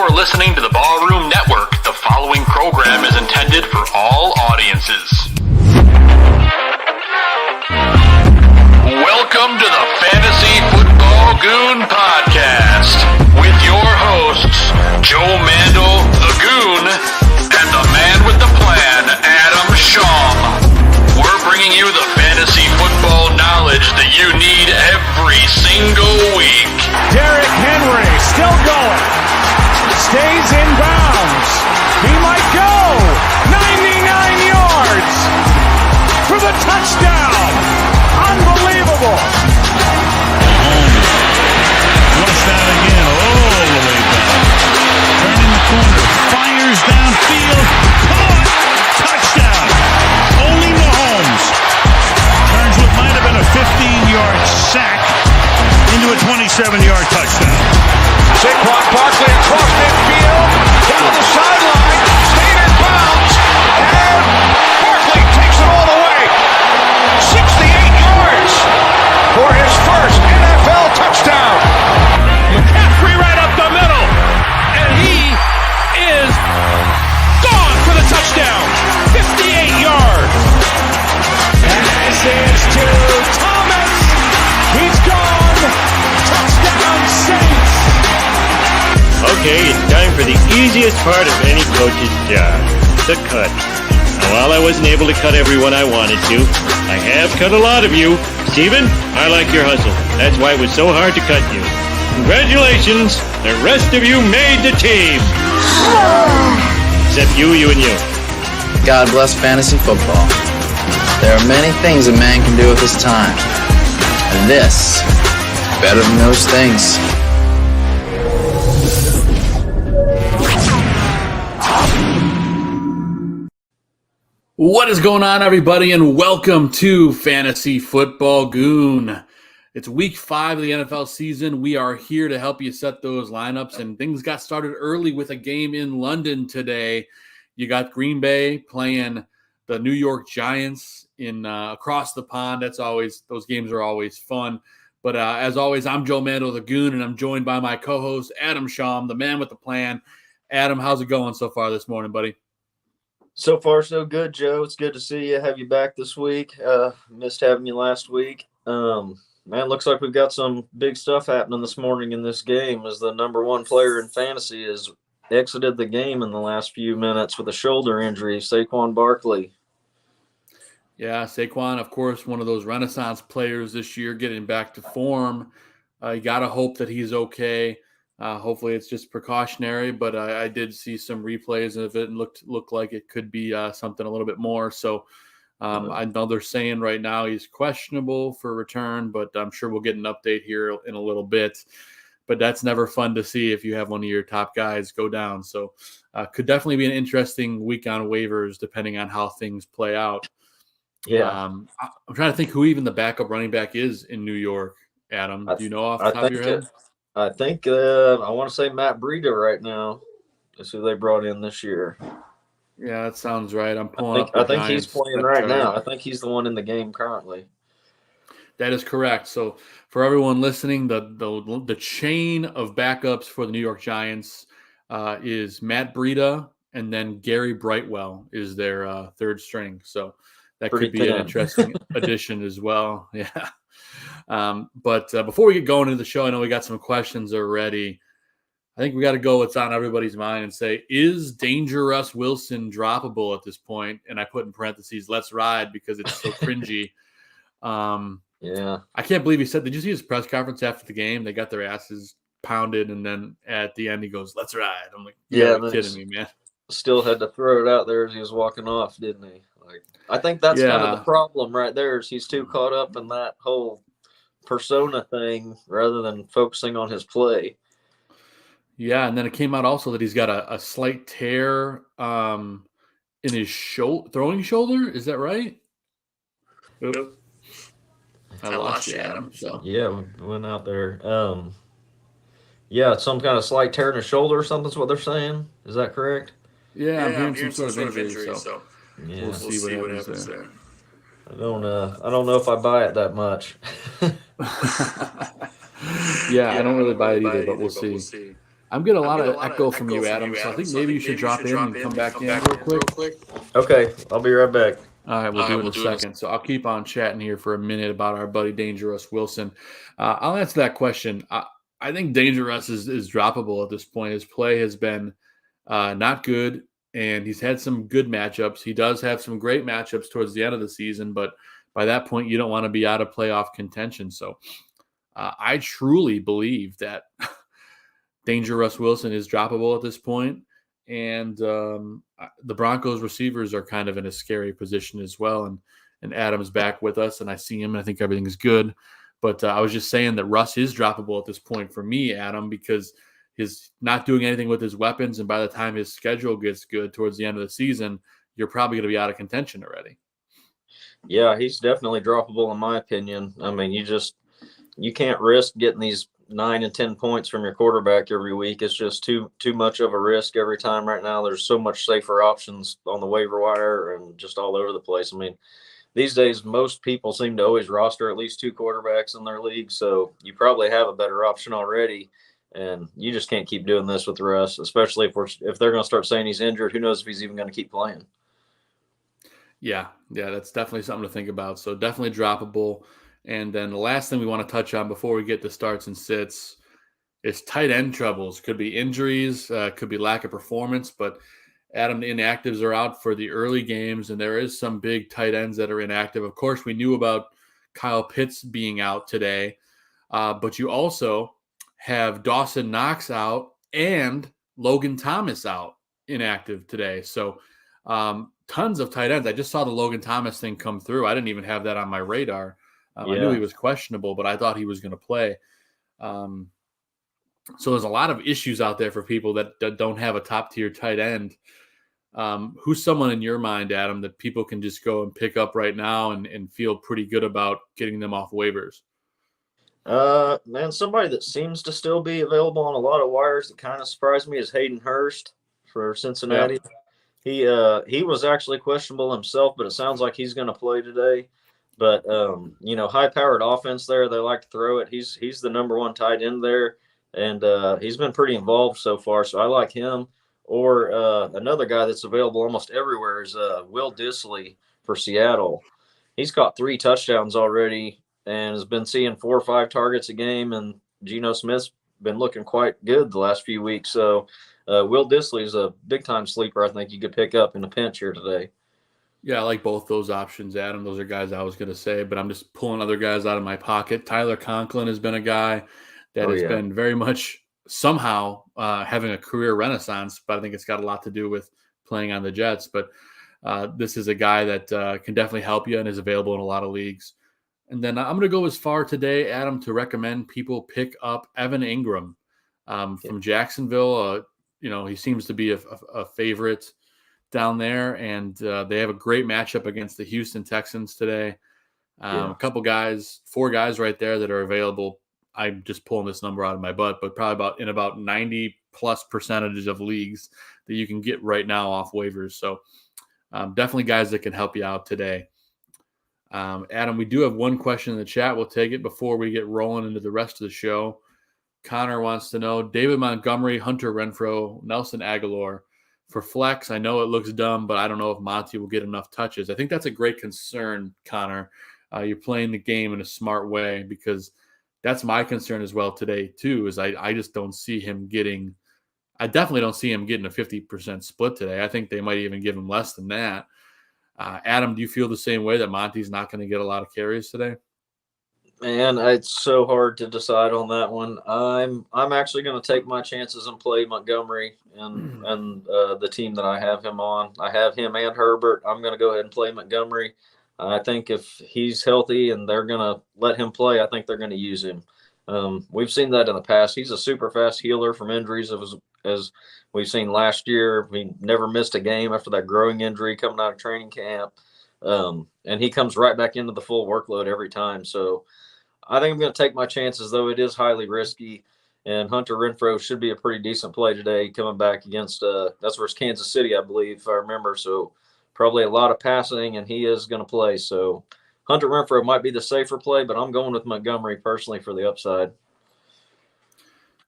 You're listening to the Ballroom Network. The following program is intended for all audiences. Welcome to the Fantasy Football Goon podcast with your hosts, Joe Mandel, the Goon, and the man with the plan, Adam Schaum. We're bringing you the fantasy football knowledge that you need every single week. Derrick Henry still going. Stays in bounds. He might go. 99 yards for the touchdown. Unbelievable. Flushed out again, all the way back. Turning the corner, fires downfield. Caught. Touchdown. Only Mahomes turns what might have been a 15-yard sack into a 27-yard touchdown. Saquon Barkley across midfield, down the sideline, staying in bounds, and Barkley takes it all the way. 68 yards for his first NFL touchdown. McCaffrey right up the middle, and he is gone for the touchdown. 58 yards. Pass is to Thomas. He's gone. Touchdown Saints. Okay, it's time for the easiest part of any coach's job, the cut. Now, while I wasn't able to cut everyone I wanted to, I have cut a lot of you. Steven, I like your hustle. That's why it was so hard to cut you. Congratulations, the rest of you made the team. Except you, and you. God bless fantasy football. There are many things a man can do with his time. And this is better than those things. What is going on, everybody, and welcome to Fantasy Football Goon. It's week 5 of the NFL season. We are here to help you set those lineups, and things got started early with a game in London today. You got Green Bay playing the New York Giants in across the pond. Those games are always fun. But as always, I'm Joe Mandel, the Goon, and I'm joined by my co-host, Adam Schaum, the man with the plan. Adam, how's it going so far this morning, buddy? So far, so good, Joe. It's good to see you, have you back this week. Missed having you last week. Man, looks like we've got some big stuff happening this morning in this game as the number one player in fantasy has exited the game in the last few minutes with a shoulder injury, Saquon Barkley. Yeah, Saquon, of course, one of those Renaissance players this year, getting back to form. You got to hope that he's okay. Hopefully it's just precautionary, but I did see some replays of it and looked like it could be something a little bit more. So I know they're saying right now he's questionable for return, but I'm sure we'll get an update here in a little bit. But that's never fun to see if you have one of your top guys go down. So could definitely be an interesting week on waivers depending on how things play out. Yeah. I'm trying to think who even the backup running back is in New York, Adam. Do you know off the top of your head? I think I want to say Matt Breida right now is who they brought in this year. Yeah, that sounds right. I'm pulling up. I think he's playing right now. I think he's the one in the game currently. That is correct. So for everyone listening, the chain of backups for the New York Giants is Matt Breida, and then Gary Brightwell is their third string. So that could be an interesting addition as well. Yeah. But before we get going into the show, I know we got some questions already. I think we got to go what's on everybody's mind and say, is Dangerous Wilson droppable at this point? And I put in parentheses, let's ride, because it's so cringy. Yeah. I can't believe he said, did you see his press conference after the game? They got their asses pounded, and then at the end he goes, let's ride. I'm like, you're kidding me, man. Still had to throw it out there as he was walking off, didn't he? Like, I think that's kind of the problem right there is he's too caught up in that whole persona thing rather than focusing on his play. Yeah, and then it came out also that he's got a slight tear in his throwing shoulder. Is that right? Nope. I lost you, Adam. So. Yeah, we went out there. Yeah, some kind of slight tear in his shoulder or something is what they're saying. Is that correct? Yeah, I'm hearing some sort of injury. So yeah, we'll see what happens there. I don't know if I buy it that much. Yeah, I don't really buy it either, but we'll see. I'm getting a lot of echo from you, Adam. So I think maybe you should drop in and come back in real quick. Okay, I'll be right back. All right, we'll do it in a second. So I'll keep on chatting here for a minute about our buddy Dangerous Wilson. I'll answer that question. I think Dangerous is droppable at this point. His play has been not good, and he's had some good matchups. He does have some great matchups towards the end of the season, but by that point, you don't want to be out of playoff contention. So I truly believe that Dangerous Wilson is droppable at this point. And the Broncos receivers are kind of in a scary position as well. And Adam's back with us, and I see him, and I think everything's good. But I was just saying that Russ is droppable at this point for me, Adam, because he's not doing anything with his weapons. And by the time his schedule gets good towards the end of the season, you're probably going to be out of contention already. Yeah, he's definitely droppable in my opinion. I mean, you can't risk getting these 9 and 10 points from your quarterback every week. It's just too much of a risk every time right now. There's so much safer options on the waiver wire and just all over the place. I mean, these days, most people seem to always roster at least 2 quarterbacks in their league. So you probably have a better option already. And you just can't keep doing this with Russ, especially if they're going to start saying he's injured. Who knows if he's even going to keep playing? Yeah, that's definitely something to think about. So definitely droppable. And then the last thing we want to touch on before we get to starts and sits is tight end troubles. Could be injuries, could be lack of performance. But Adam, the inactives are out for the early games, and there is some big tight ends that are inactive. Of course, we knew about Kyle Pitts being out today, but you also have Dawson Knox out and Logan Thomas out inactive today. So tons of tight ends. I just saw the Logan Thomas thing come through. I didn't even have that on my radar. I knew he was questionable, but I thought he was going to play. So there's a lot of issues out there for people that don't have a top-tier tight end. Who's someone in your mind, Adam, that people can just go and pick up right now and feel pretty good about getting them off waivers? Man, somebody that seems to still be available on a lot of wires that kind of surprised me is Hayden Hurst for Cincinnati. Yep. He was actually questionable himself, but it sounds like he's going to play today. But, high-powered offense there. They like to throw it. He's the number 1 tight end there, and he's been pretty involved so far, so I like him. Or another guy that's available almost everywhere is Will Dissly for Seattle. He's caught 3 touchdowns already and has been seeing 4 or 5 targets a game, and Geno Smith's been looking quite good the last few weeks. So Will Dissly is a big-time sleeper I think you could pick up in a pinch here today. Yeah, I like both those options, Adam. Those are guys I was going to say, but I'm just pulling other guys out of my pocket. Tyler Conklin has been a guy that has been very much somehow having a career renaissance, but I think it's got a lot to do with playing on the Jets. But this is a guy that can definitely help you and is available in a lot of leagues. And then I'm going to go as far today, Adam, to recommend people pick up Evan Ingram from Jacksonville. He seems to be a favorite down there, and they have a great matchup against the Houston Texans today. A couple guys, 4 guys right there that are available. I'm just pulling this number out of my butt, but probably about 90+% of leagues that you can get right now off waivers. So definitely guys that can help you out today. Adam, we do have one question in the chat. We'll take it before we get rolling into the rest of the show. Connor wants to know, David Montgomery, Hunter Renfrow, Nelson Aguilar. For flex, I know it looks dumb, but I don't know if Monty will get enough touches. I think that's a great concern, Connor. You're playing the game in a smart way, because that's my concern as well today, too, is I just don't see him getting – I definitely don't see him getting a 50% split today. I think they might even give him less than that. Adam, do you feel the same way that Monty's not going to get a lot of carries today? Man, it's so hard to decide on that one. I'm actually going to take my chances and play Montgomery and the team that I have him on. I have him and Herbert. I'm going to go ahead and play Montgomery. I think if he's healthy and they're going to let him play, I think they're going to use him. We've seen that in the past. He's a super fast healer from injuries, as we've seen last year. He never missed a game after that growing injury coming out of training camp. And he comes right back into the full workload every time. So I think I'm going to take my chances, though it is highly risky. And Hunter Renfrow should be a pretty decent play today, coming back against that's versus Kansas City, I believe, if I remember. So probably a lot of passing, and he is going to play. So Hunter Renfrow might be the safer play, but I'm going with Montgomery personally for the upside.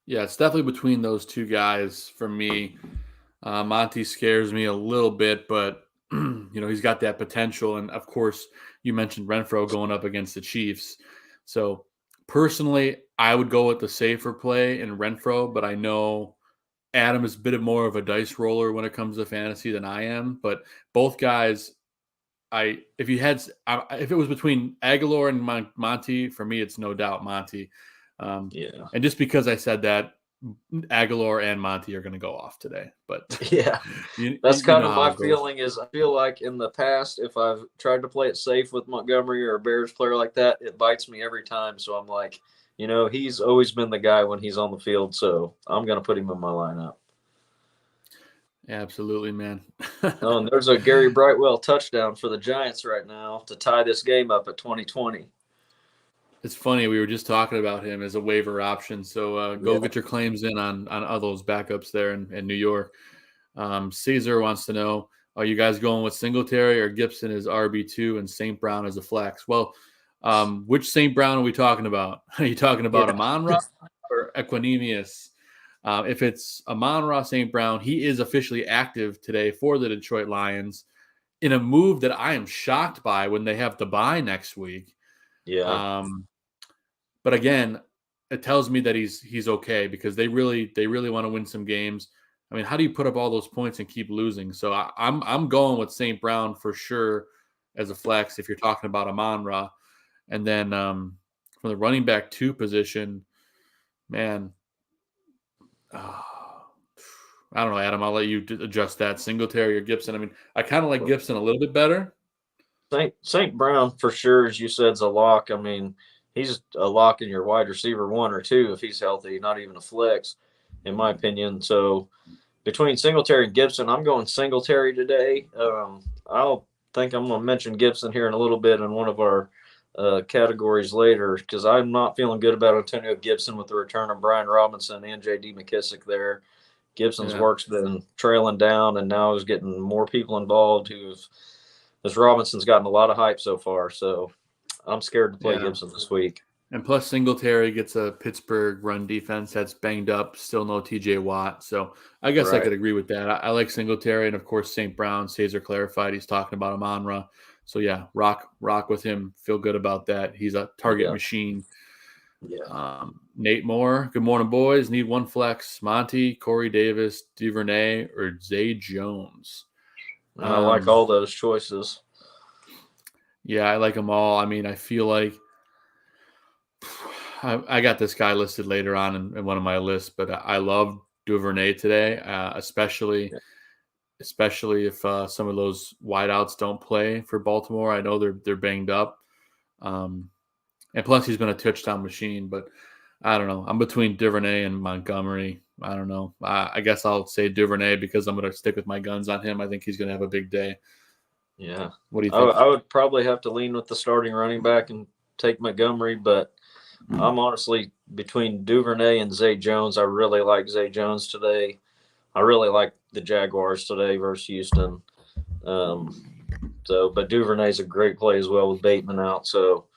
Yeah, it's definitely between those two guys for me. Monty scares me a little bit, but he's got that potential. And of course, you mentioned Renfro going up against the Chiefs. So personally, I would go with the safer play in Renfro, but I know Adam is a bit more of a dice roller when it comes to fantasy than I am. But both guys, if it was between Aguilar and Monty, for me, it's no doubt Monty. Yeah. And just because I said that, Aguilar and Monty are going to go off today. But yeah, that's kind of my feeling. Is I feel like in the past, if I've tried to play it safe with Montgomery or a Bears player like that, it bites me every time. So I'm like, he's always been the guy when he's on the field. So I'm going to put him in my lineup. Absolutely, man. Oh, and there's a Gary Brightwell touchdown for the Giants right now to tie this game up at 20-20. It's funny. We were just talking about him as a waiver option. So go get your claims in on all those backups there in New York. Caesar wants to know, are you guys going with Singletary or Gibson as RB2 and St. Brown as a flex? Well, which St. Brown are we talking about? Are you talking about Amon-Ra or Equanimous? If it's Amon-Ra St. Brown, he is officially active today for the Detroit Lions in a move that I am shocked by when they have to bye next week. Yeah. But again, it tells me that he's okay because they really want to win some games. I mean, how do you put up all those points and keep losing? So I'm going with St. Brown for sure as a flex if you're talking about Amon-Ra. And then from the running back 2 position, man, I don't know, Adam. I'll let you adjust that. Singletary or Gibson. I mean, I kind of like Gibson a little bit better. St. Brown for sure, as you said, is a lock. I mean, he's a lock in your wide receiver 1 or 2 if he's healthy, not even a flex, in my opinion. So between Singletary and Gibson, I'm going Singletary today. I'll think I'm going to mention Gibson here in a little bit in one of our categories later because I'm not feeling good about Antonio Gibson with the return of Brian Robinson and J.D. McKissick there. Gibson's work's been trailing down, and now is getting more people involved as Robinson's gotten a lot of hype so far. So I'm scared to play Gibson this week. And plus Singletary gets a Pittsburgh run defense that's banged up, still no TJ Watt. So I guess I could agree with that. I like Singletary, and of course St. Brown. Caesar clarified he's talking about Amon-Ra. So yeah, rock with him. Feel good about that. He's a target machine. Yeah. Nate Moore, good morning, boys. Need one flex. Monty, Corey Davis, Duvernay, or Zay Jones. I like all those choices. Yeah, I like them all. I mean, I feel like I got this guy listed later on in one of my lists, but I love Duvernay today, especially if some of those wideouts don't play for Baltimore. I know they're banged up, and plus he's been a touchdown machine. But I don't know. I'm between Duvernay and Montgomery. I don't know. I guess I'll say Duvernay because I'm going to stick with my guns on him. I think he's going to have a big day. Yeah. What do you think? I would probably have to lean with the starting running back and take Montgomery, but I'm honestly between Duvernay and Zay Jones. I really like Zay Jones today. I really like the Jaguars today versus Houston. But Duvernay's a great play as well with Bateman out. So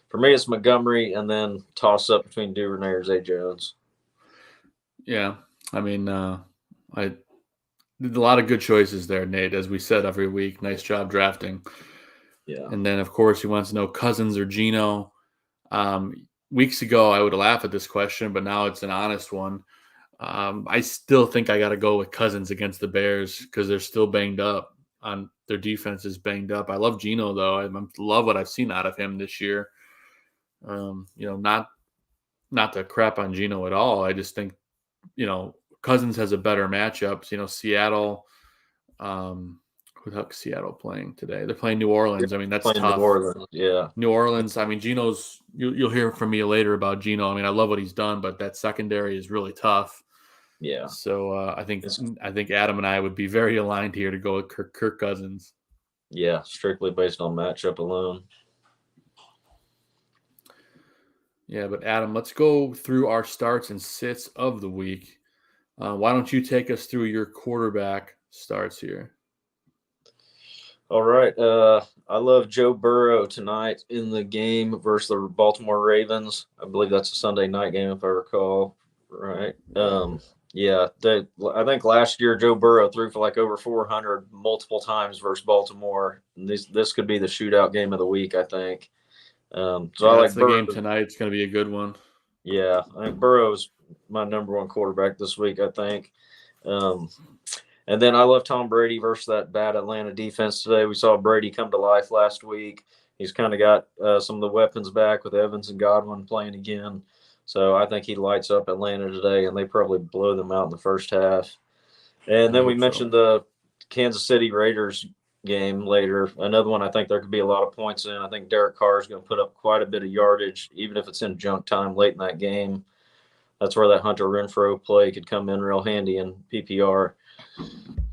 for me, it's Montgomery and then toss up between Duvernay or Zay Jones. Yeah. I mean, I did a lot of good choices there, Nate, as we said every week. Nice job drafting. Yeah. And then, of course, he wants to know Cousins or Geno. Weeks ago, I would laugh at this question, but now it's an honest one. I still think I got to go with Cousins against the Bears because they're still banged up. Their defense is banged up. I love Geno, though. I love what I've seen out of him this year. Not to crap on Geno at all. I just think, Cousins has a better matchup. Seattle. Who's Seattle playing today? They're playing New Orleans. I mean, that's tough. New Orleans, yeah. New Orleans. I mean, Geno's. You'll hear from me later about Geno. I mean, I love what he's done, but that secondary is really tough. Yeah. So I think Adam and I would be very aligned here to go with Kirk Cousins. Yeah, strictly based on matchup alone. Yeah, but Adam, let's go through our starts and sits of the week. Why don't you take us through your quarterback starts here? All right. I love Joe Burrow tonight in the game versus the Baltimore Ravens. I believe that's a Sunday night game, if I recall Right. Yeah. I think last year Joe Burrow threw for like over 400 multiple times versus Baltimore. And this could be the shootout game of the week, I think. So I like That's the Burrow. game tonight. It's going to be a good one. Yeah, I think Burrow's my number one quarterback this week, I think. And then I love Tom Brady versus that bad Atlanta defense today. We saw Brady come to life last week. He's kind of got some of the weapons back with Evans and Godwin playing again. So I think he lights up Atlanta today, and they probably blow them out in the first half. And then we mentioned the Kansas City Raiders game later. Another one I think there could be a lot of points in. I think Derek Carr is going to put up quite a bit of yardage, even if it's in junk time late in that game. That's where that Hunter Renfrow play could come in real handy in PPR.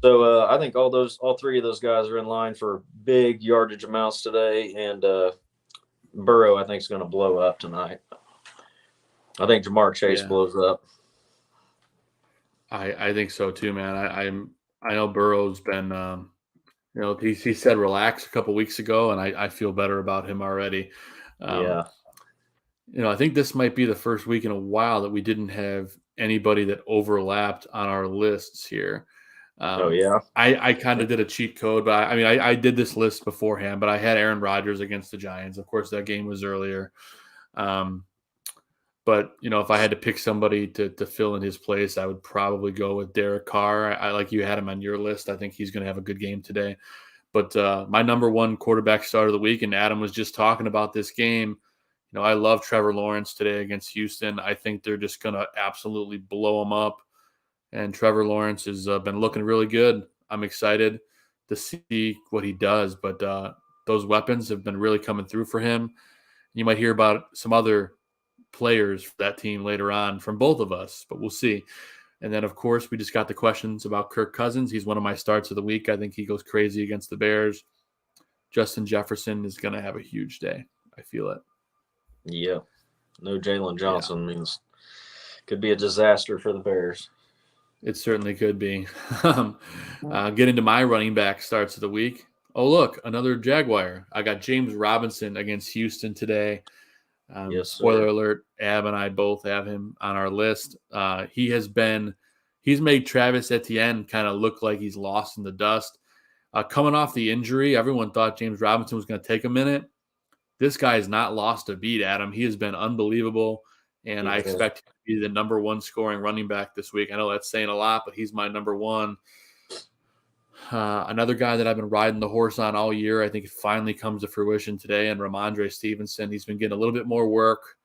So I think all three of those guys are in line for big yardage amounts today, and Burrow I think is going to blow up tonight. I think Jamar Chase blows up. I think so too, man. I know Burrow's been he said relax a couple weeks ago, and I feel better about him already. I think this might be the first week in a while that we didn't have anybody that overlapped on our lists here. I kind of did a cheat code, but I did this list beforehand, but I had Aaron Rodgers against the Giants. Of course, that game was earlier. But, if I had to pick somebody to fill in his place, I would probably go with Derek Carr. I like you had him on your list. I think he's going to have a good game today. But my number one quarterback start of the week, and Adam was just talking about this game. I love Trevor Lawrence today against Houston. I think they're just going to absolutely blow him up. And Trevor Lawrence has been looking really good. I'm excited to see what he does. But those weapons have been really coming through for him. You might hear about some other players for that team later on from both of us, but we'll see. And then, of course, we just got the questions about Kirk Cousins. He's one of my starts of the week. I think he goes crazy against the Bears. Justin Jefferson is going to have a huge day. I feel it. Yeah. No Jalen Johnson means could be a disaster for the Bears. It certainly could be. Get into my running back starts of the week. Oh, look, another Jaguar. I got James Robinson against Houston today. Spoiler alert, Ab and I both have him on our list. He's made Travis Etienne kind of look like he's lost in the dust. Coming off the injury, everyone thought James Robinson was going to take a minute. This guy has not lost a beat, Adam. He has been unbelievable, and I expect him to be the number one scoring running back this week. I know that's saying a lot, but he's my number one. Another guy that I've been riding the horse on all year, I think it finally comes to fruition today, and Ramondre Stevenson. He's been getting a little bit more work.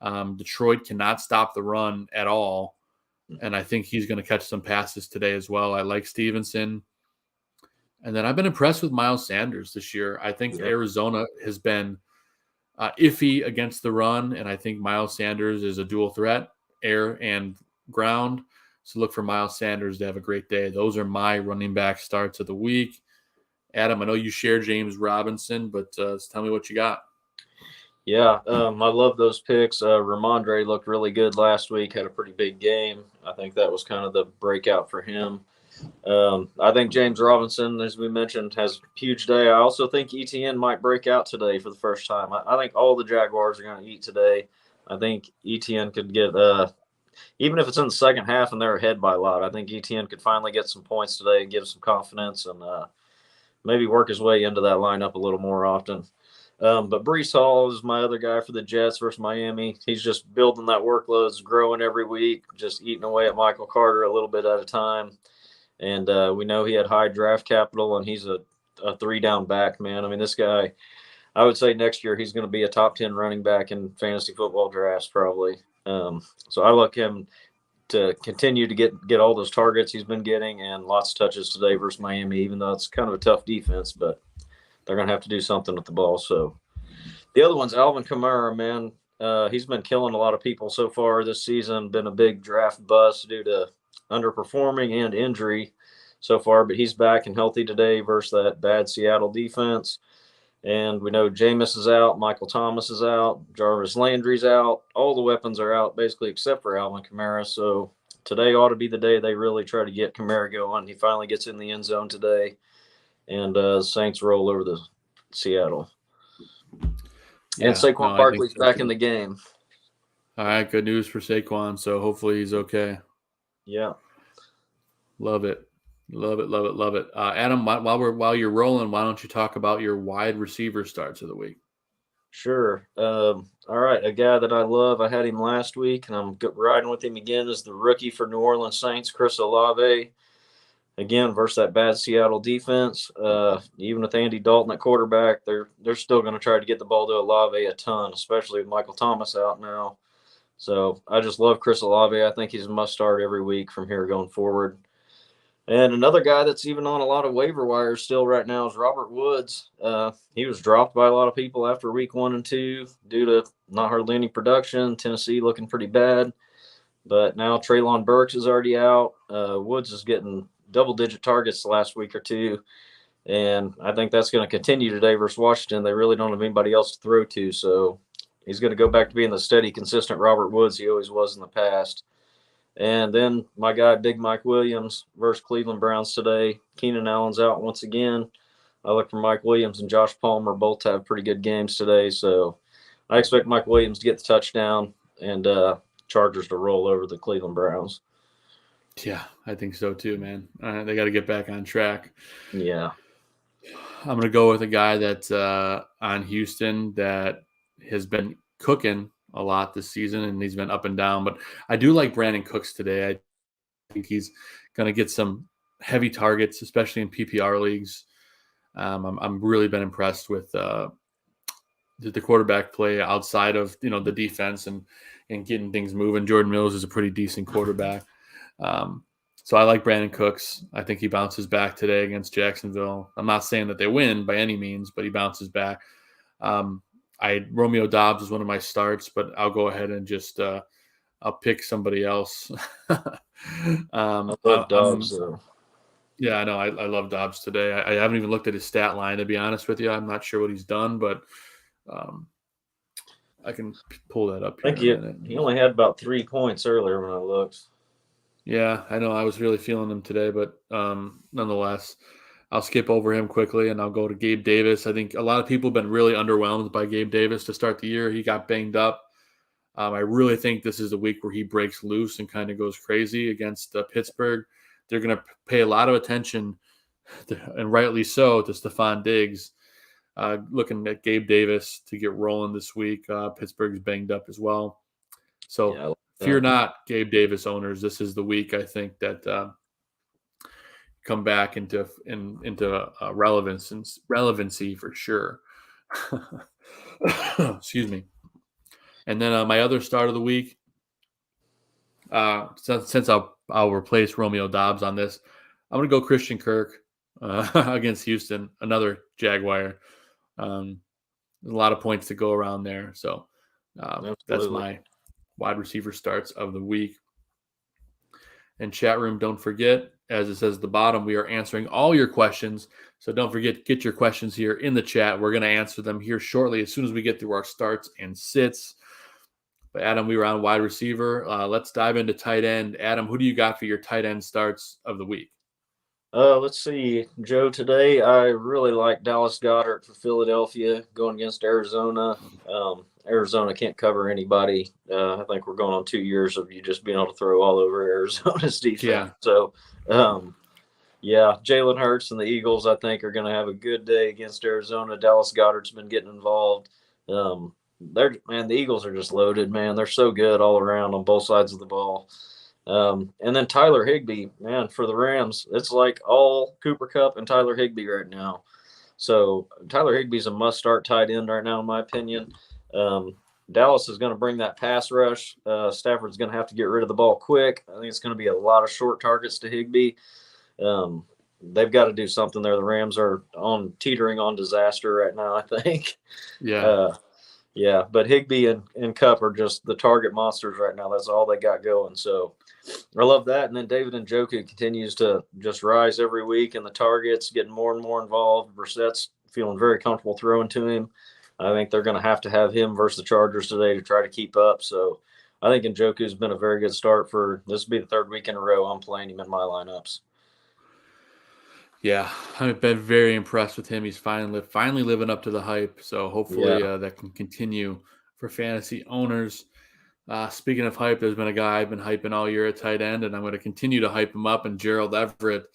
Detroit cannot stop the run at all, and I think he's going to catch some passes today as well. I like Stevenson. And then I've been impressed with Miles Sanders this year. I think Arizona has been iffy against the run, and I think Miles Sanders is a dual threat, air and ground. So look for Miles Sanders to have a great day. Those are my running back starts of the week. Adam, I know you share James Robinson, but tell me what you got. Yeah, I love those picks. Ramondre looked really good last week, had a pretty big game. I think that was kind of the breakout for him. I think James Robinson, as we mentioned, has a huge day. I also think ETN might break out today for the first time. I think all the Jaguars are going to eat today. I think ETN could get even if it's in the second half and they're ahead by a lot, I think ETN could finally get some points today and give some confidence and maybe work his way into that lineup a little more often. But Breece Hall is my other guy for the Jets versus Miami. He's just building that workload. It's growing every week, just eating away at Michael Carter a little bit at a time. And we know he had high draft capital, and he's a three-down back, man. I mean, this guy, I would say next year he's going to be a top 10 running back in fantasy football drafts probably. So I look him to continue to get all those targets he's been getting and lots of touches today versus Miami, even though it's kind of a tough defense, but they're going to have to do something with the ball. So the other one's Alvin Kamara, man. He's been killing a lot of people so far this season, been a big draft bust due to underperforming and injury so far, but he's back and healthy today versus that bad Seattle defense. And we know Jameis is out, Michael Thomas is out, Jarvis Landry's out. All the weapons are out basically except for Alvin Kamara. So today ought to be the day they really try to get Kamara going. He finally gets in the end zone today, and Saints roll over the Seattle. And Saquon Barkley's back in the game. All right, good news for Saquon. So hopefully he's okay. Yeah. Love it. Love it, love it, love it. Adam, while you're rolling, why don't you talk about your wide receiver starts of the week? Sure. All right. A guy that I love, I had him last week, and I'm riding with him again, is the rookie for New Orleans Saints, Chris Olave. Again, versus that bad Seattle defense. Even with Andy Dalton at quarterback, they're still going to try to get the ball to Olave a ton, especially with Michael Thomas out now. So I just love Chris Olave. I think he's a must start every week from here going forward. And another guy that's even on a lot of waiver wires still right now is Robert Woods. He was dropped by a lot of people after week 1 and 2 due to not hardly any production. Tennessee looking pretty bad. But now Treylon Burks is already out. Woods is getting double-digit targets the last week or two. And I think that's going to continue today versus Washington. They really don't have anybody else to throw to. So he's going to go back to being the steady, consistent Robert Woods he always was in the past. And then my guy, Big Mike Williams versus Cleveland Browns today. Keenan Allen's out once again. I look for Mike Williams and Josh Palmer both to have pretty good games today. So I expect Mike Williams to get the touchdown and Chargers to roll over the Cleveland Browns. Yeah, I think so too, man. They got to get back on track. Yeah. I'm going to go with a guy that's on Houston that has been cooking a lot this season, and he's been up and down. But I do like Brandon Cooks today. I think he's going to get some heavy targets, especially in PPR leagues. I'm really been impressed with the quarterback play outside of the defense and getting things moving. Jordan Mills is a pretty decent quarterback. So I like Brandon Cooks. I think he bounces back today against Jacksonville. I'm not saying that they win by any means, but he bounces back. Romeo Doubs is one of my starts, but I'll go ahead and just I'll pick somebody else. I love Doubs. Yeah, I know. I love Doubs today. I haven't even looked at his stat line, to be honest with you. I'm not sure what he's done, but I can pull that up here. I think he only had about 3 points earlier when I looked. Yeah, I know. I was really feeling him today, but nonetheless, I'll skip over him quickly and I'll go to Gabe Davis. I think a lot of people have been really underwhelmed by Gabe Davis to start the year. He got banged up. I really think this is a week where he breaks loose and kind of goes crazy against Pittsburgh. They're going to pay a lot of attention, and rightly so, to Stephon Diggs. Looking at Gabe Davis to get rolling this week. Pittsburgh's banged up as well. So fear not, Gabe Davis owners. This is the week, I think, that come back into relevancy for sure. Excuse me. And then my other start of the week, since I'll replace Romeo Doubs on this, I'm going to go Christian Kirk against Houston, another Jaguar. There's a lot of points to go around there. So that's my wide receiver starts of the week. And chat room, don't forget, as it says at the bottom, we are answering all your questions. So don't forget, get your questions here in the chat. We're going to answer them here shortly as soon as we get through our starts and sits. But Adam, we were on wide receiver. Let's dive into tight end. Adam, who do you got for your tight end starts of the week? Let's see, Joe. Today, I really like Dallas Goedert for Philadelphia going against Arizona. Arizona can't cover anybody. I think we're going on 2 years of you just being able to throw all over Arizona's defense. Yeah. So, Jalen Hurts and the Eagles, I think, are going to have a good day against Arizona. Dallas Goedert's been getting involved. The Eagles are just loaded, man. They're so good all around on both sides of the ball. And then Tyler Higbee, man, for the Rams, it's like all Cooper Kupp and Tyler Higbee right now. So Tyler Higbee's a must-start tight end right now, in my opinion. Dallas is going to bring that pass rush. Stafford's going to have to get rid of the ball quick. I think it's going to be a lot of short targets to Higbee. They've got to do something there. The Rams are teetering on disaster right now, I think. Yeah. But Higbee and Kupp are just the target monsters right now. That's all they got going. So I love that. And then David Njoku continues to just rise every week in the targets, getting more and more involved. Brissett's feeling very comfortable throwing to him. I think they're going to have him versus the Chargers today to try to keep up. So I think Njoku's been a very good start for this will be the third week in a row I'm playing him in my lineups. Yeah, I've been very impressed with him. He's finally living up to the hype. So hopefully that can continue for fantasy owners. Speaking of hype, there's been a guy I've been hyping all year at tight end, and I'm going to continue to hype him up, and Gerald Everett.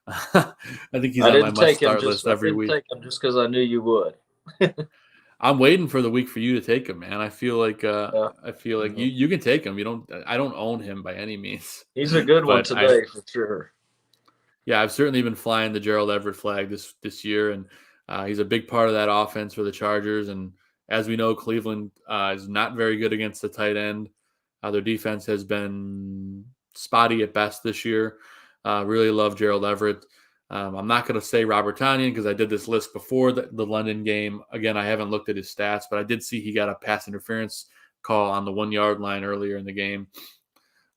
I think he's on my must-start list every week. I didn't take him just because I knew you would. I'm waiting for the week for you to take him, man. I feel like you can take him. I don't own him by any means. He's a good one today for sure. Yeah, I've certainly been flying the Gerald Everett flag this year, and he's a big part of that offense for the Chargers. And as we know, Cleveland is not very good against the tight end. Their defense has been spotty at best this year. Really love Gerald Everett. I'm not going to say Robert Tonyan because I did this list before the London game. Again, I haven't looked at his stats, but I did see he got a pass interference call on the 1 yard line earlier in the game.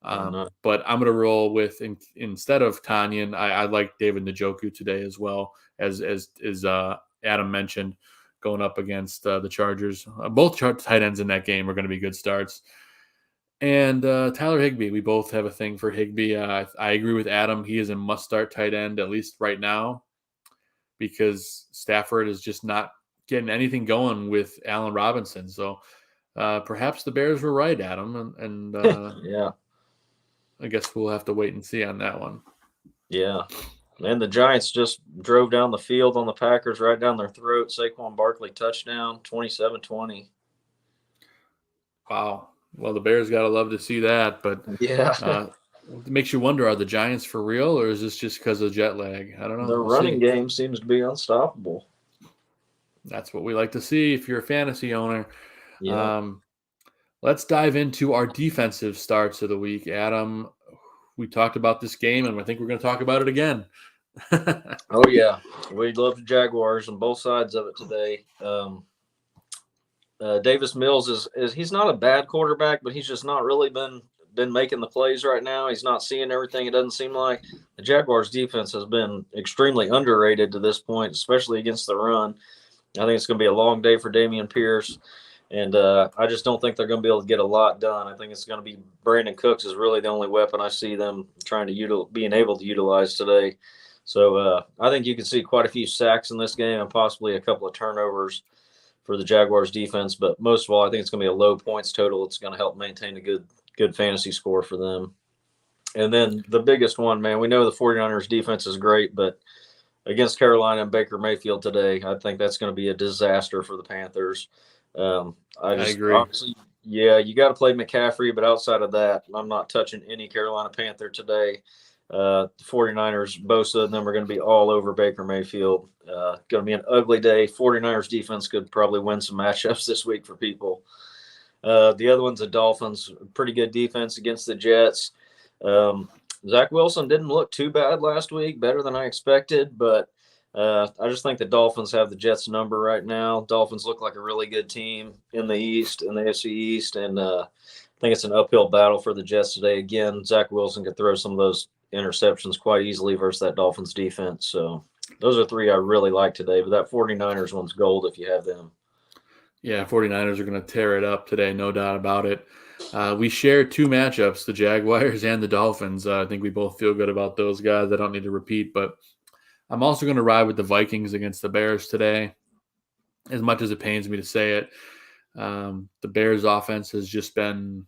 But I'm going to roll with instead of Tonyan, I like David Njoku today as well as Adam mentioned, going up against the Chargers. Both tight ends in that game are going to be good starts. And Tyler Higbee, we both have a thing for Higbee. I agree with Adam. He is a must-start tight end, at least right now, because Stafford is just not getting anything going with Allen Robinson. So perhaps the Bears were right, Adam. And yeah, I guess we'll have to wait and see on that one. Yeah. And the Giants just drove down the field on the Packers, right down their throat. Saquon Barkley touchdown, 27-20. Wow. Well, the Bears got to love to see that, but yeah, it makes you wonder, are the Giants for real, or is this just because of jet lag? I don't know. The running game seems to be unstoppable. That's what we like to see if you're a fantasy owner. Yeah. Let's dive into our defensive starts of the week. Adam, we talked about this game, and I think we're going to talk about it again. Oh, yeah. We love the Jaguars on both sides of it today. Davis Mills is he's not a bad quarterback, but he's just not really been making the plays right now. He's not seeing everything. It doesn't seem like the Jaguars defense has been extremely underrated to this point, especially against the run. I think it's going to be a long day for Dameon Pierce, and I just don't think they're going to be able to get a lot done. I think it's going to be Brandon Cooks is really the only weapon I see them trying to being able to utilize today. So I think you can see quite a few sacks in this game and possibly a couple of turnovers for the Jaguars defense, but most of all, I think it's going to be a low points total. It's going to help maintain a good fantasy score for them. And then the biggest one, man, we know the 49ers defense is great, but against Carolina and Baker Mayfield today, I think that's going to be a disaster for the Panthers. I agree. Honestly, yeah, you got to play McCaffrey, but outside of that, I'm not touching any Carolina Panther today. The 49ers, Bosa and them are going to be all over Baker Mayfield. Going to be an ugly day. 49ers defense could probably win some matchups this week for people. The other one's the Dolphins. Pretty good defense against the Jets. Zach Wilson didn't look too bad last week, better than I expected, but I just think the Dolphins have the Jets number right now. Dolphins look like a really good team in the East, in the AFC East, and I think it's an uphill battle for the Jets today. Again, Zach Wilson could throw some of those interceptions quite easily versus that Dolphins defense. So those are three I really like today, but that 49ers one's gold if you have them. Yeah, 49ers are going to tear it up today, no doubt about it. We share two matchups, the Jaguars and the Dolphins. I think we both feel good about those guys. I don't need to repeat, but I'm also going to ride with the Vikings against the Bears today, as much as it pains me to say it. The Bears offense has just been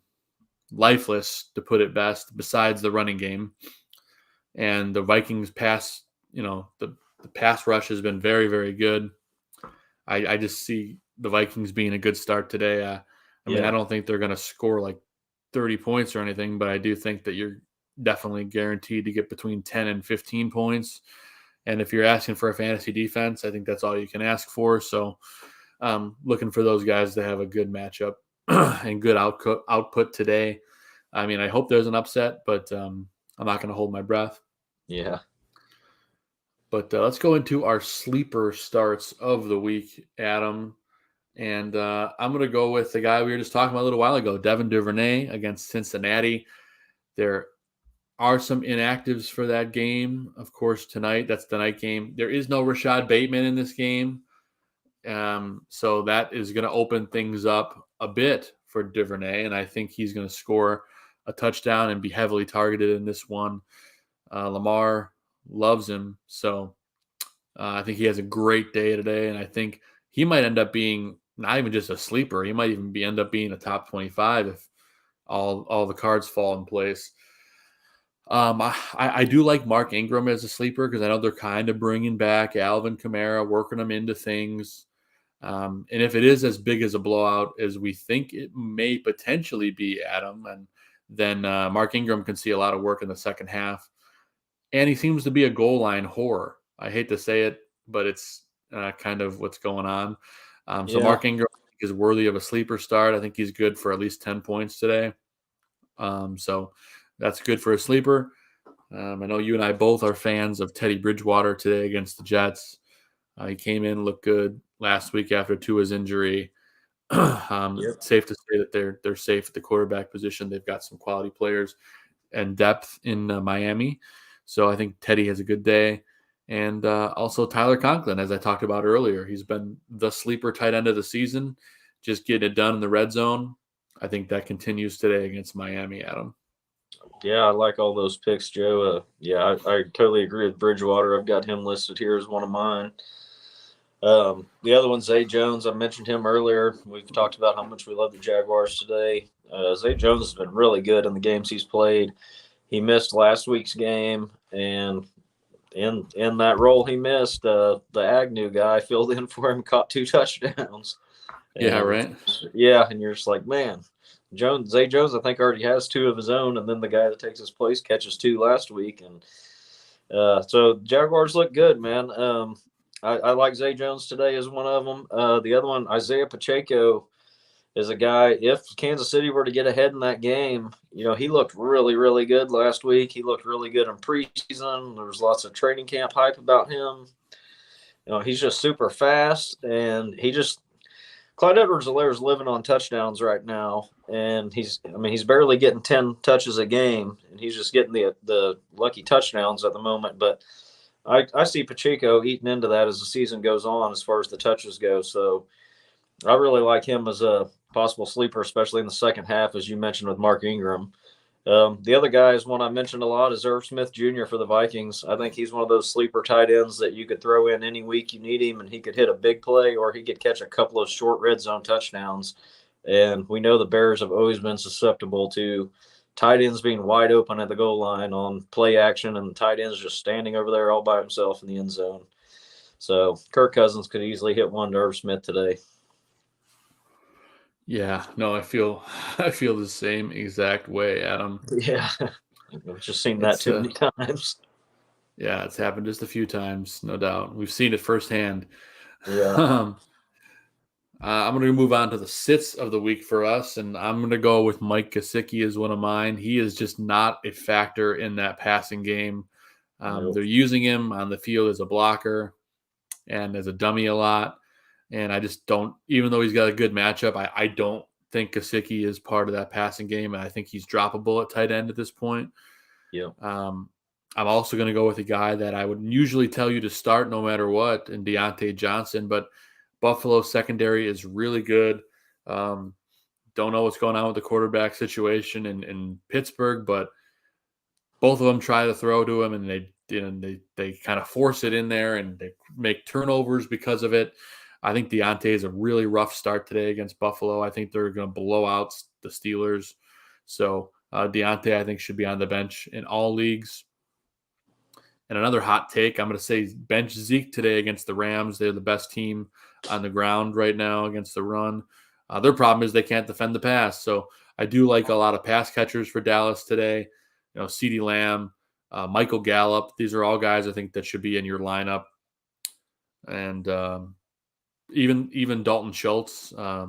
lifeless, to put it best, besides the running game. And the Vikings pass, the pass rush has been very, very good. I just see the Vikings being a good start today. I mean, I don't think they're going to score like 30 points or anything, but I do think that you're definitely guaranteed to get between 10 and 15 points. And if you're asking for a fantasy defense, I think that's all you can ask for. So looking for those guys to have a good matchup and good output today. I mean, I hope there's an upset, but I'm not going to hold my breath. Yeah. But let's go into our sleeper starts of the week, Adam. And I'm going to go with the guy we were just talking about a little while ago, Devin Duvernay against Cincinnati. There are some inactives for that game, of course, tonight. That's the night game. There is no Rashad Bateman in this game. So that is going to open things up a bit for Duvernay, and I think he's going to score a touchdown and be heavily targeted in this one. Lamar loves him, so I think he has a great day today, and I think he might end up being not even just a sleeper. He might even end up being a top 25 all the cards fall in place. I do like Mark Ingram as a sleeper because I know they're kind of bringing back Alvin Kamara, working them into things. And if it is as big as a blowout as we think it may potentially be, Adam, and then Mark Ingram can see a lot of work in the second half. And he seems to be a goal line whore. I hate to say it, but it's kind of what's going on. So Mark Ingram is worthy of a sleeper start. I think he's good for at least 10 points today. So that's good for a sleeper. I know you and I both are fans of Teddy Bridgewater today against the Jets. He came in, looked good last week after Tua's injury. It's safe to say that they're safe at the quarterback position. They've got some quality players and depth in Miami. So I think Teddy has a good day. And also Tyler Conklin, as I talked about earlier, he's been the sleeper tight end of the season, just getting it done in the red zone. I think that continues today against Miami, Adam. Yeah, I like all those picks, Joe. I totally agree with Bridgewater. I've got him listed here as one of mine. The other one's Zay Jones. I mentioned him earlier. We've talked about how much we love the Jaguars today. Zay Jones has been really good in the games he's played. He missed last week's game, and in that role he missed, the Agnew guy filled in for him, caught 2 touchdowns. Yeah, right. Yeah, and you're just like, man, Zay Jones, I think, already has 2 of his own, and then the guy that takes his place catches 2 last week. And so Jaguars look good, man. I like Zay Jones today as one of them. The other one, Isaiah Pacheco, is a guy, if Kansas City were to get ahead in that game, he looked really, really good last week. He looked really good in preseason. There was lots of training camp hype about him. He's just super fast, and Clyde Edwards-Helaire is living on touchdowns right now, and he's barely getting 10 touches a game, and he's just getting the lucky touchdowns at the moment. But I see Pacheco eating into that as the season goes on as far as the touches go. So I really like him as a possible sleeper, especially in the second half, as you mentioned with Mark Ingram. The other guy is one I mentioned a lot is Irv Smith Jr. for the Vikings. I think he's one of those sleeper tight ends that you could throw in any week you need him, and he could hit a big play or he could catch a couple of short red zone touchdowns. And we know the Bears have always been susceptible to tight ends being wide open at the goal line on play action, and the tight end's just standing over there all by himself in the end zone. So Kirk Cousins could easily hit one to Irv Smith today. Yeah, no, I feel the same exact way, Adam. Yeah, I've just seen that too many times. Yeah, it's happened just a few times, no doubt. We've seen it firsthand. Yeah. I'm going to move on to the sits of the week for us, and I'm going to go with Mike Gesicki as one of mine. He is just not a factor in that passing game. Nope. They're using him on the field as a blocker and as a dummy a lot. And I just don't, even though he's got a good matchup, I don't think Gesicki is part of that passing game. And I think he's droppable at tight end at this point. Yeah. I'm also going to go with a guy that I would usually tell you to start no matter what, in Deontay Johnson. But Buffalo's secondary is really good. Don't know what's going on with the quarterback situation in Pittsburgh, but both of them try to throw to him, and they kind of force it in there, and they make turnovers because of it. I think Deontay is a really rough start today against Buffalo. I think they're going to blow out the Steelers. So Deontay, I think, should be on the bench in all leagues. And another hot take, I'm going to say bench Zeke today against the Rams. They're the best team on the ground right now against the run. Their problem is they can't defend the pass. So I do like a lot of pass catchers for Dallas today. CeeDee Lamb, Michael Gallup. These are all guys I think that should be in your lineup. And even Dalton Schultz, I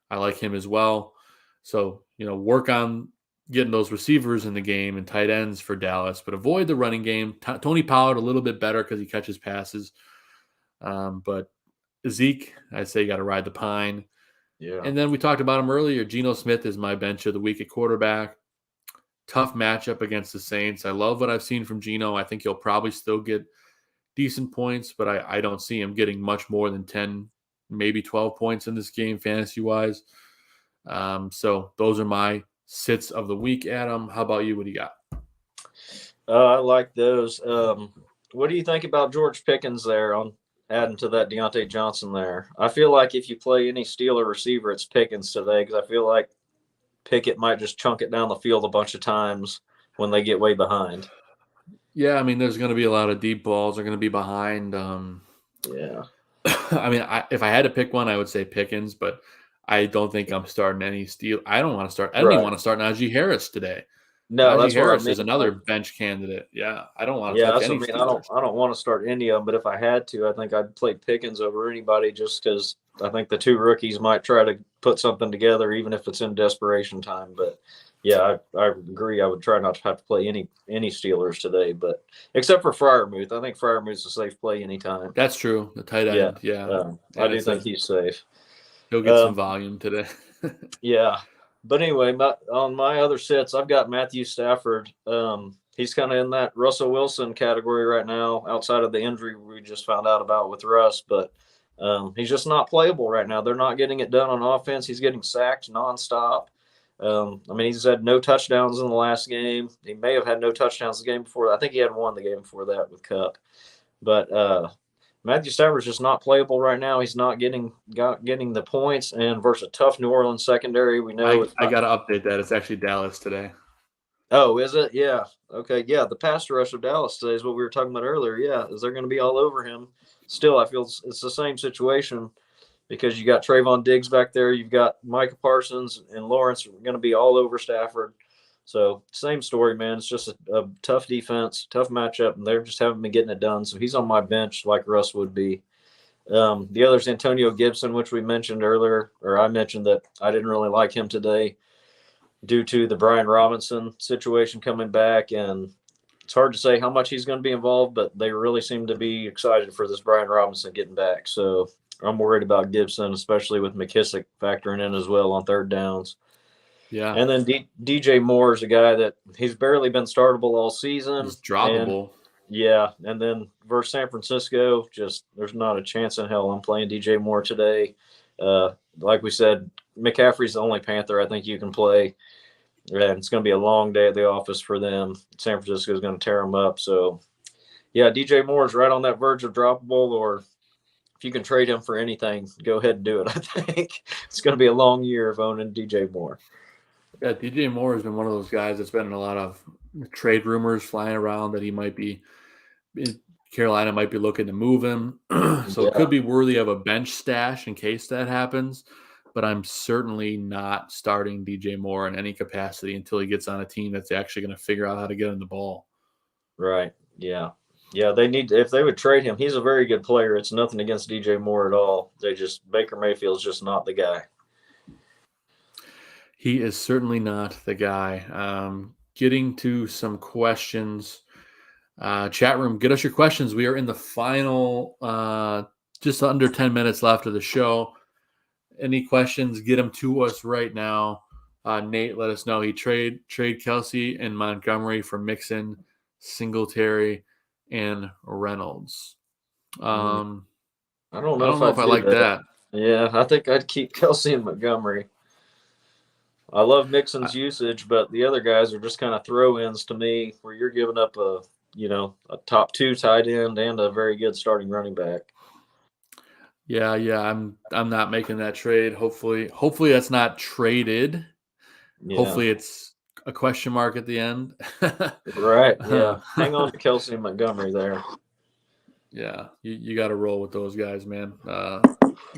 like him as well. So, work on getting those receivers in the game and tight ends for Dallas, but avoid the running game. Tony Pollard a little bit better because he catches passes. But Zeke, I say you got to ride the pine. Yeah. And then we talked about him earlier. Geno Smith is my bench of the week at quarterback. Tough matchup against the Saints. I love what I've seen from Geno. I think he'll probably still get decent points, but I don't see him getting much more than 10, maybe 12 points in this game fantasy-wise. So those are my sits of the week, Adam. How about you? What do you got? I like those. What do you think about George Pickens there on adding to that Deontay Johnson there? I feel like if you play any Steeler receiver, it's Pickens today, because I feel like Pickett might just chunk it down the field a bunch of times when they get way behind. Yeah, I mean, there's going to be a lot of deep balls. They're going to be behind. Yeah. I mean, if I had to pick one, I would say Pickens, but I don't think I'm starting any steal. I don't want to start. I don't even want to start Najee Harris today. No, Najee that's Harris what I mean. is another bench candidate. Yeah, I don't want to Yeah, touch that's any what I mean. Steelers. I don't want to start any of them, but if I had to, I think I'd play Pickens over anybody just because I think the two rookies might try to put something together, even if it's in desperation time. But yeah, I agree. I would try not to have to play any Steelers today, but except for Freiermuth. I think Freiermuth's a safe play anytime. That's true. The tight end. Yeah. I do think he's safe. He'll get some volume today. Yeah. But anyway, on my other sets, I've got Matthew Stafford. He's kind of in that Russell Wilson category right now, outside of the injury we just found out about with Russ. But he's just not playable right now. They're not getting it done on offense. He's getting sacked nonstop. I mean, he's had no touchdowns in the last game. He may have had no touchdowns the game before. I think he had one the game before that with Cup. But Matthew Stafford's just not playable right now. He's not getting the points, and versus a tough New Orleans secondary, we know. I got to update that. It's actually Dallas today. Oh, is it? Yeah. Okay. Yeah, the pass rush of Dallas today is what we were talking about earlier. Yeah, is they're going to be all over him. Still, I feel it's the same situation because you got Trayvon Diggs back there. You've got Micah Parsons and Lawrence are going to be all over Stafford. So same story, man. It's just a tough defense, tough matchup, and they're just haven't been getting it done. So he's on my bench like Russ would be. The other is Antonio Gibson, which we mentioned earlier, or I mentioned that I didn't really like him today due to the Brian Robinson situation coming back. And it's hard to say how much he's going to be involved, but they really seem to be excited for this Brian Robinson getting back. So I'm worried about Gibson, especially with McKissick factoring in as well on third downs. Yeah. And then DJ Moore is a guy that he's barely been startable all season. He's droppable. And then versus San Francisco, just there's not a chance in hell I'm playing DJ Moore today. Like we said, McCaffrey's the only Panther I think you can play. And it's going to be a long day at the office for them. San Francisco is going to tear them up. So, yeah, DJ Moore is right on that verge of droppable, or if you can trade him for anything, go ahead and do it. I think it's going to be a long year of owning DJ Moore. Yeah, DJ Moore has been one of those guys that's been in a lot of trade rumors flying around that he might be – Carolina might be looking to move him. So It could be worthy of a bench stash in case that happens. But I'm certainly not starting DJ Moore in any capacity until he gets on a team that's actually going to figure out how to get him the ball. Right, yeah. Yeah, they need – if they would trade him, he's a very good player. It's nothing against DJ Moore at all. Baker Mayfield's just not the guy. He is certainly not the guy. Getting to some questions. Chat room, get us your questions. We are in the final, just under 10 minutes left of the show. Any questions, get them to us right now. Nate, let us know. He trade Kelsey and Montgomery for Mixon, Singletary, and Reynolds. I don't know if I like that. Yeah, I think I'd keep Kelsey and Montgomery. I love Mixon's usage, but the other guys are just kind of throw-ins to me where you're giving up a top 2 tight end and a very good starting running back. Yeah, I'm not making that trade. Hopefully that's not traded. Yeah. Hopefully it's a question mark at the end. Right, yeah. Hang on to Kelsey and Montgomery there. Yeah, you got to roll with those guys, man.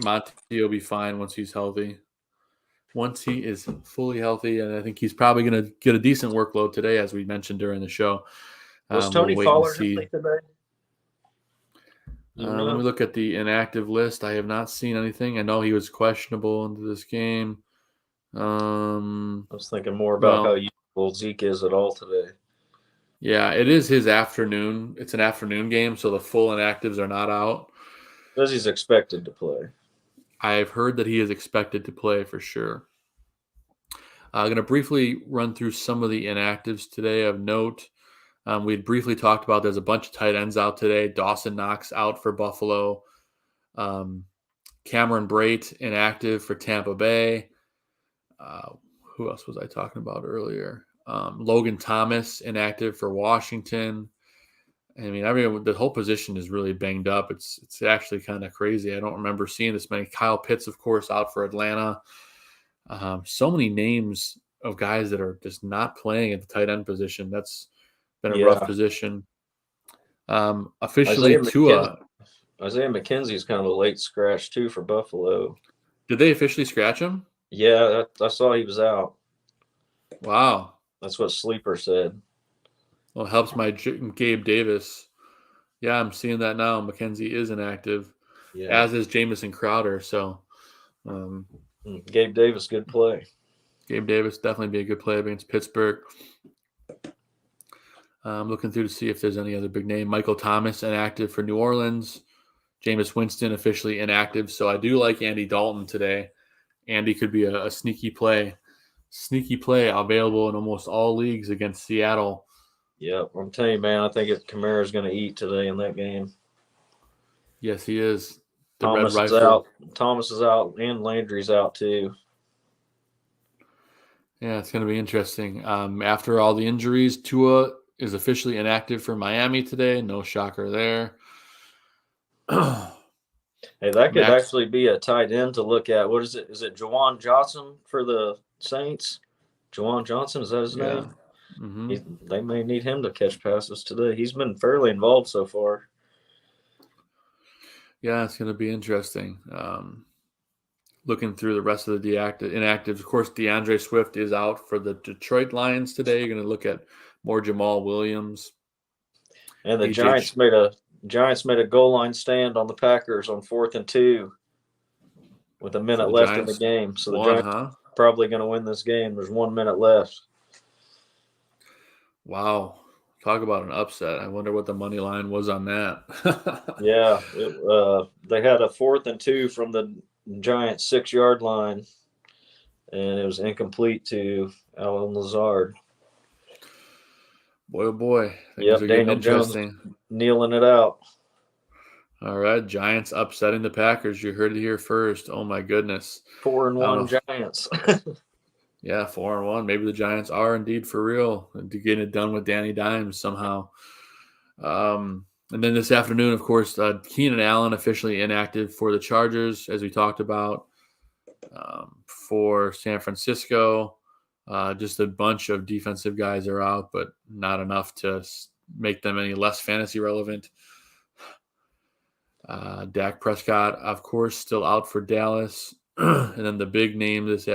Monty will be fine once he's healthy. Once he is fully healthy, and I think he's probably going to get a decent workload today, as we mentioned during the show. Was Tony Pollard today? Let me look at the inactive list. I have not seen anything. I know he was questionable into this game. I was thinking more about how useful Zeke is at all today. Yeah, it is his afternoon. It's an afternoon game, so the full inactives are not out. Because he's expected to play. I've heard that he is expected to play for sure. I'm going to briefly run through some of the inactives today of note. We had briefly talked about there's a bunch of tight ends out today. Dawson Knox out for Buffalo. Cameron Brate inactive for Tampa Bay. Who else was I talking about earlier? Logan Thomas inactive for Washington. I mean, the whole position is really banged up. It's actually kind of crazy. I don't remember seeing this many. Kyle Pitts, of course, out for Atlanta. So many names of guys that are just not playing at the tight end position. That's been a Yeah. rough position. Officially, Isaiah McKenzie's kind of a late scratch too for Buffalo. Did they officially scratch him? Yeah, I saw he was out. Wow. That's what Sleeper said. Well, it helps my Gabe Davis. Yeah, I'm seeing that now. McKenzie is inactive, as is Jamison Crowder. So, Gabe Davis, good play. Gabe Davis definitely be a good play against Pittsburgh. I'm looking through to see if there's any other big name. Michael Thomas inactive for New Orleans. Jameis Winston officially inactive. So I do like Andy Dalton today. Andy could be a sneaky play. Sneaky play available in almost all leagues against Seattle. Yep, I'm telling you, man, I think Kamara's going to eat today in that game. Yes, he is. Thomas is out. Thomas is out, and Landry's out too. Yeah, it's going to be interesting. After all the injuries, Tua is officially inactive for Miami today. No shocker there. Hey, that could actually be a tight end to look at. What is it? Is it Juwan Johnson for the Saints? Juwan Johnson, is that his name? Mm-hmm. They may need him to catch passes today. He's been fairly involved so far. Yeah, it's going to be interesting. Looking through the rest of the inactives, of course, DeAndre Swift is out for the Detroit Lions today. You're going to look at more Jamal Williams. And the Giants made a goal line stand on the Packers on 4th and 2 with a minute left in the game. So the Giants are probably going to win this game. There's 1 minute left. Wow. Talk about an upset. I wonder what the money line was on that. Yeah. They had a 4th and 2 from the Giants 6-yard line, and it was incomplete to Allen Lazard. Boy, oh boy. Yep, Daniel Jones kneeling it out. All right, Giants upsetting the Packers. You heard it here first. Oh, my goodness. 4-1 Giants. Yeah, 4-1. Maybe the Giants are indeed for real and to get it done with Danny Dimes somehow. And then this afternoon, of course, Keenan Allen officially inactive for the Chargers, as we talked about. For San Francisco, just a bunch of defensive guys are out, but not enough to make them any less fantasy relevant. Dak Prescott, of course, still out for Dallas. And then the big name this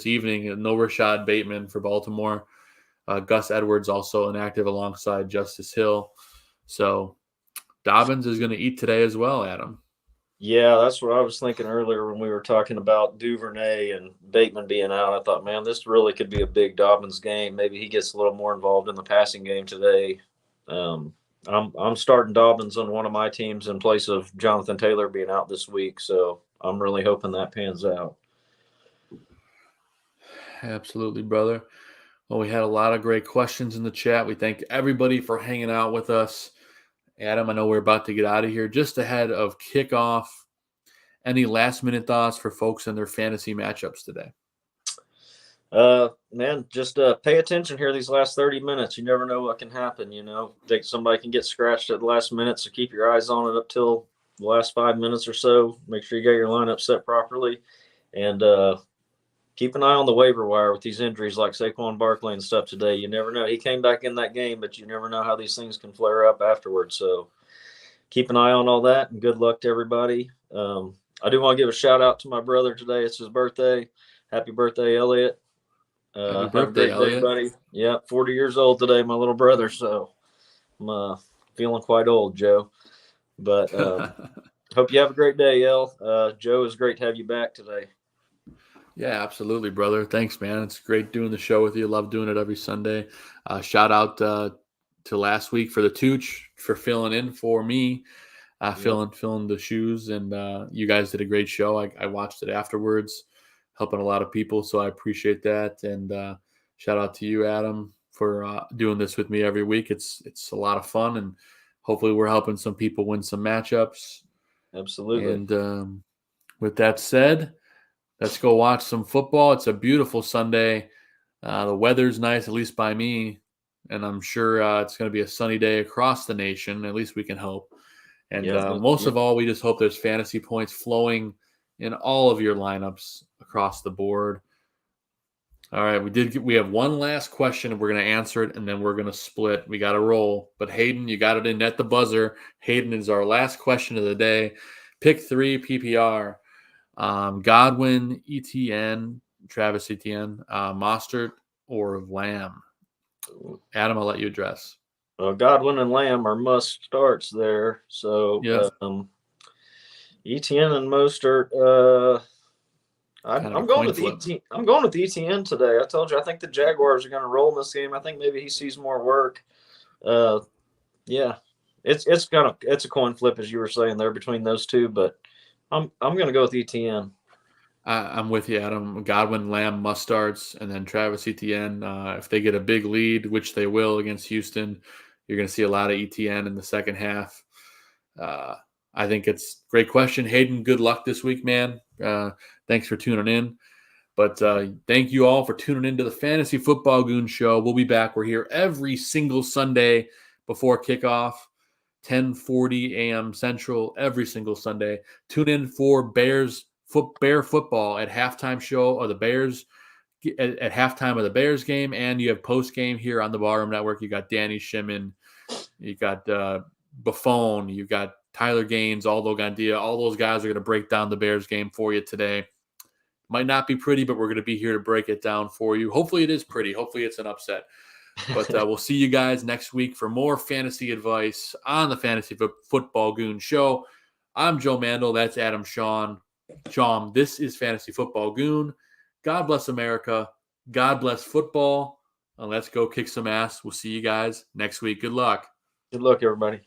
evening, no Rashad Bateman for Baltimore. Gus Edwards also inactive alongside Justice Hill. So Dobbins is going to eat today as well, Adam. Yeah, that's what I was thinking earlier when we were talking about Duvernay and Bateman being out. I thought, man, this really could be a big Dobbins game. Maybe he gets a little more involved in the passing game today. I'm starting Dobbins on one of my teams in place of Jonathan Taylor being out this week, so I'm really hoping that pans out. Absolutely, brother. Well, we had a lot of great questions in the chat. We thank everybody for hanging out with us. Adam, I know we're about to get out of here. Just ahead of kickoff, any last-minute thoughts for folks in their fantasy matchups today? Man, just pay attention here these last 30 minutes. You never know what can happen, you know. Think somebody can get scratched at the last minute, so keep your eyes on it up till the last 5 minutes or so. Make sure you got your lineup set properly. And keep an eye on the waiver wire with these injuries like Saquon Barkley and stuff today. You never know. He came back in that game, but you never know how these things can flare up afterwards. So keep an eye on all that, and good luck to everybody. I do want to give a shout-out to my brother today. It's his birthday. Happy birthday, Elliot. Happy birthday, Elliot. Buddy. Yeah, 40 years old today, my little brother. So I'm feeling quite old, Joe. But hope you have a great day, El. Joe, it's great to have you back today. Yeah, absolutely, brother. Thanks, man. It's great doing the show with you. Love doing it every Sunday. Shout out to last week for the Tooch for filling in for me, filling the shoes, and you guys did a great show. I watched it afterwards, helping a lot of people, so I appreciate that. And shout out to you, Adam, for doing this with me every week. It's a lot of fun, and hopefully we're helping some people win some matchups. Absolutely. And with that said, let's go watch some football. It's a beautiful Sunday. The weather's nice, at least by me, and I'm sure it's going to be a sunny day across the nation. At least we can hope. And most of all, we just hope there's fantasy points flowing in all of your lineups across the board. All right, we have one last question, and we're going to answer it, and then we're going to split. We got to roll. But Hayden, you got it in at the buzzer. Hayden is our last question of the day. Pick 3 PPR. Godwin, ETN, Travis Etienne, Mostert, or Lamb. Adam, I'll let you address. Godwin and Lamb are must starts there. So ETN and Mostert. I'm going with ETN. I'm going with ETN today. I told you I think the Jaguars are going to roll in this game. I think maybe he sees more work. Yeah, it's a coin flip, as you were saying there, between those two. But I'm going to go with ETN. I'm with you, Adam. Godwin, Lamb, must starts, and then Travis Etienne. If they get a big lead, which they will against Houston, you're going to see a lot of Etienne in the second half. I think it's a great question. Hayden, good luck this week, man. Thanks for tuning in. But thank you all for tuning into the Fantasy Football Goon Show. We'll be back. We're here every single Sunday before kickoff, 10:40 a.m. Central, every single Sunday. Tune in for Bear football at halftime show of the Bears at halftime of the Bears game, and you have post game here on the Barroom Network. You got Danny Shimon, you got Buffon, you got Tyler Gaines, Aldo Gandia. All those guys are going to break down the Bears game for you today. Might not be pretty, but we're going to be here to break it down for you. Hopefully it is pretty. Hopefully it's an upset. But we'll see you guys next week for more fantasy advice on the Fantasy Football Goon Show. I'm Joe Mandel. That's Adam Schaum. This is Fantasy Football Goon. God bless America. God bless football. And let's go kick some ass. We'll see you guys next week. Good luck. Good luck, everybody.